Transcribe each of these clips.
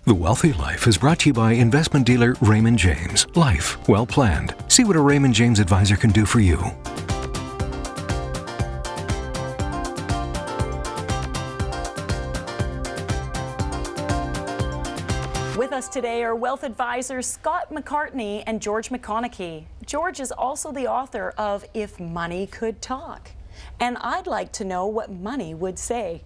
The Wealthy Life is brought to you by investment dealer Raymond James. Life well planned. See what a Raymond James advisor can do for you. With us today are wealth advisors Scott McCartney and George McConechy. George is also the author of If Money Could Talk. And I'd like to know what money would say.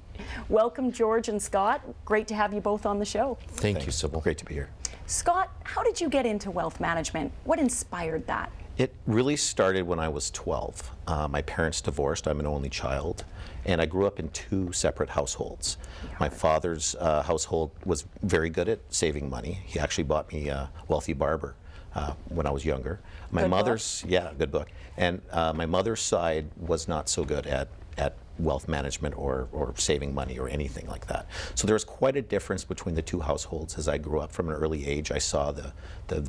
Welcome, George and Scott. Great to have you both on the show. Thank you, Sybil. Great to be here. Scott, how did you get into wealth management? What inspired that? It really started when I was 12. My parents divorced. I'm an only child. And I grew up in two separate households. My father's household was very good at saving money. He actually bought me a Wealthy Barber when I was younger. My mother's, good book. And my mother's side was not so good at wealth management or saving money or anything like that. So there was quite a difference between the two households. As I grew up from an early age, I saw the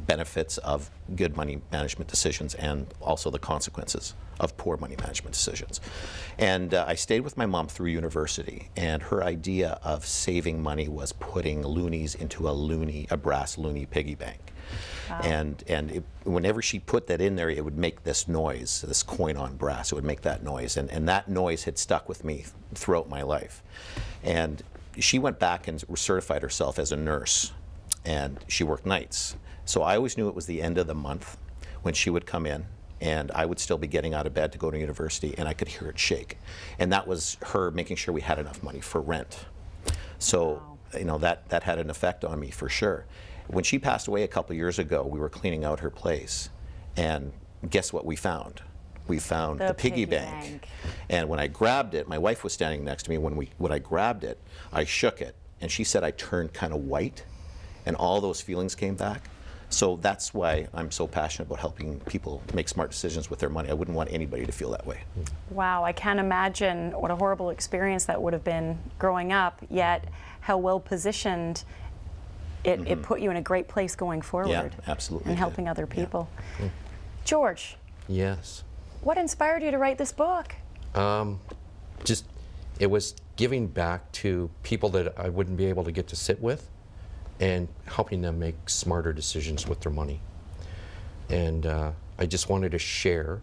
benefits of good money management decisions and also the consequences of poor money management decisions. And I stayed with my mom through university, and her idea of saving money was putting loonies into a brass loonie piggy bank. Wow. And whenever she put that in there, it would make this noise, this coin on brass. It would make that noise, and that noise had stuck with me throughout my life. And she went back and certified herself as a nurse, and she worked nights. So I always knew it was the end of the month when she would come in, and I would still be getting out of bed to go to university, and I could hear it shake. And that was her making sure we had enough money for rent. So, wow. That had an effect on me for sure. When she passed away a couple years ago, we were cleaning out her place, and guess what we found? We found the piggy bank. And when I grabbed it, my wife was standing next to me. When I grabbed it, I shook it, and she said I turned kind of white, and all those feelings came back. So that's why I'm so passionate about helping people make smart decisions with their money. I wouldn't want anybody to feel that way. Wow, I can't imagine what a horrible experience that would have been growing up, yet how well positioned it put you in a great place going forward. Yeah, absolutely. And helping other people. Yeah. George. Yes. What inspired you to write this book? It was giving back to people that I wouldn't be able to get to sit with and helping them make smarter decisions with their money. And I just wanted to share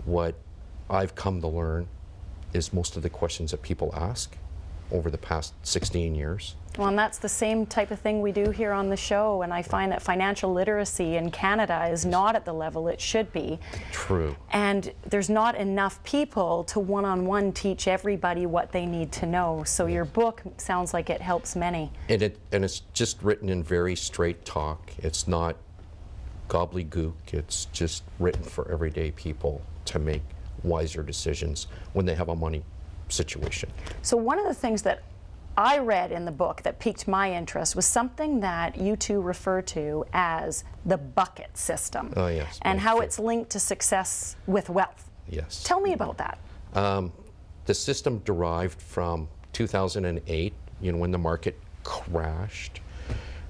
what I've come to learn is most of the questions that people ask over the past 16 years. Well, and that's the same type of thing we do here on the show, and I find that financial literacy in Canada is not at the level it should be. True. And there's not enough people to one-on-one teach everybody what they need to know. So your book sounds like it helps many. And it's just written in very straight talk. It's not gobbledygook. It's just written for everyday people to make wiser decisions when they have a money situation. So one of the things that I read in the book that piqued my interest was something that you two refer to as the bucket system. Oh, yes. And how it's linked to success with wealth. Yes. Tell me about that. The system derived from 2008, when the market crashed.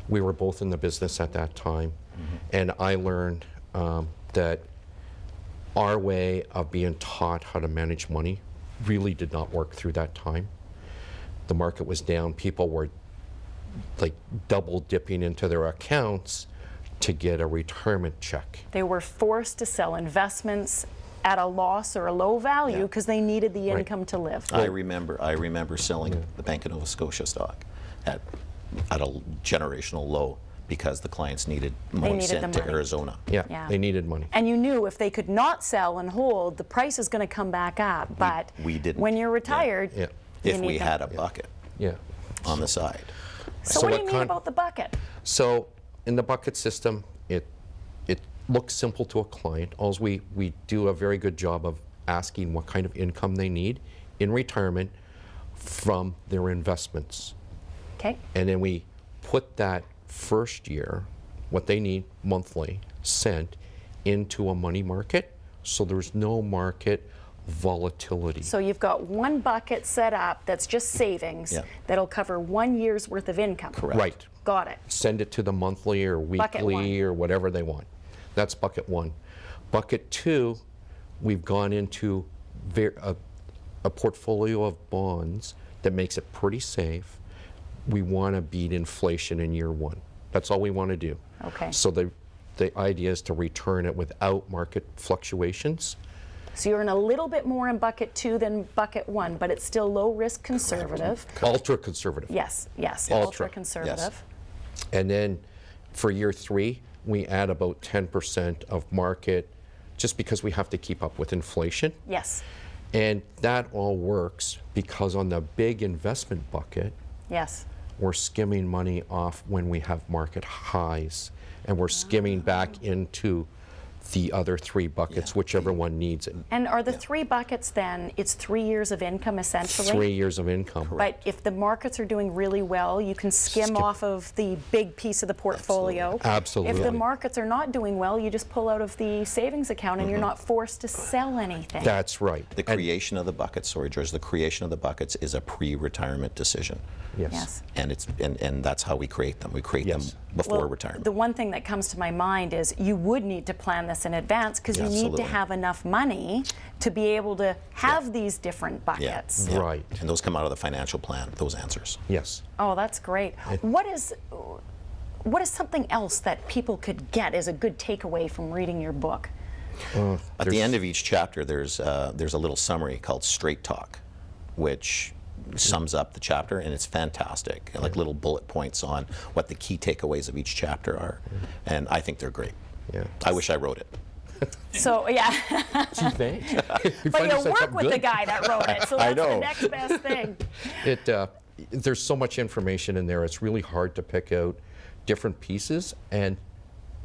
We were both in the business at that time. And I learned that our way of being taught how to manage money really did not work through that time. The market was down. People were like double dipping into their accounts to get a retirement check. They were forced to sell investments at a loss or a low value because they needed the income to live. I remember selling the Bank of Nova Scotia stock at a generational low because the clients needed money sent to Arizona. Yeah, they needed money. And you knew if they could not sell and hold, the price is going to come back up. But we didn't. When you're retired, if we had a bucket on the side. So what do you mean about the bucket? So in the bucket system, it looks simple to a client. All we do a very good job of asking what kind of income they need in retirement from their investments. Okay. And then we put that first year, what they need monthly, sent into a money market, so there's no market volatility. So you've got one bucket set up that's just savings that'll cover 1 year's worth of income. Correct. Right. Got it. Send it to the monthly or weekly or whatever they want. That's bucket one. Bucket two, we've gone into a portfolio of bonds that makes it pretty safe. we want to beat inflation in year one. That's all we want to do. Okay. So the idea is to return it without market fluctuations. So you're in a little bit more in bucket 2 than bucket 1, but it's still low risk conservative. Ultra conservative. Yes, yes, Ultra. ultra conservative. And then for year 3, we add about 10% of market just because we have to keep up with inflation. Yes, And that all works because on the big investment bucket, yes. we're skimming money off when we have market highs, and we're skimming back into the other 3 buckets, whichever one needs it. And are the 3 buckets then, it's 3 years of income essentially? 3 years of income. But if the markets are doing really well, you can skim off of the big piece of the portfolio. Absolutely. If the markets are not doing well, you just pull out of the savings account and you're not forced to sell anything. That's right. The creation of the buckets, sorry, George, the creation of the buckets is a pre-retirement decision. Yes. Yes. And that's how we create them. We create them before Well, retirement. the one thing that comes to my mind is you would need to plan this in advance because you need Absolutely. to have enough money to be able to have these different buckets. Right. And those come out of the financial plan, those answers. Yes. Oh, that's great. What is something else that people could get as a good takeaway from reading your book? At the end of each chapter, there's a little summary called Straight Talk, which sums up the chapter, and it's fantastic. Like little bullet points on what the key takeaways of each chapter are, and I think they're great. Yeah. I wish I wrote it. So, yeah. Gee, thanks. But you work with the guy that wrote it, so I that's the know. next best thing. There's so much information in there, it's really hard to pick out different pieces, and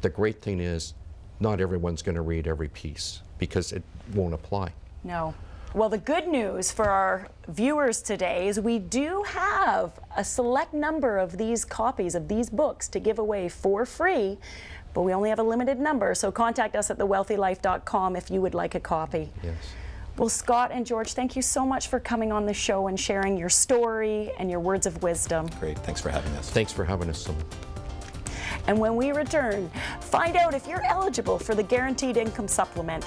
the great thing is not everyone's going to read every piece because it won't apply. No. Well, the good news for our viewers today is we do have a select number of these copies of these books to give away for free, but we only have a limited number, so contact us at thewealthylife.com if you would like a copy. Yes. Well, Scott and George, thank you so much for coming on the show and sharing your story and your words of wisdom. Great. Thanks for having us. Thanks for having us, Sybil. And when we return, find out if you're eligible for the Guaranteed Income Supplement.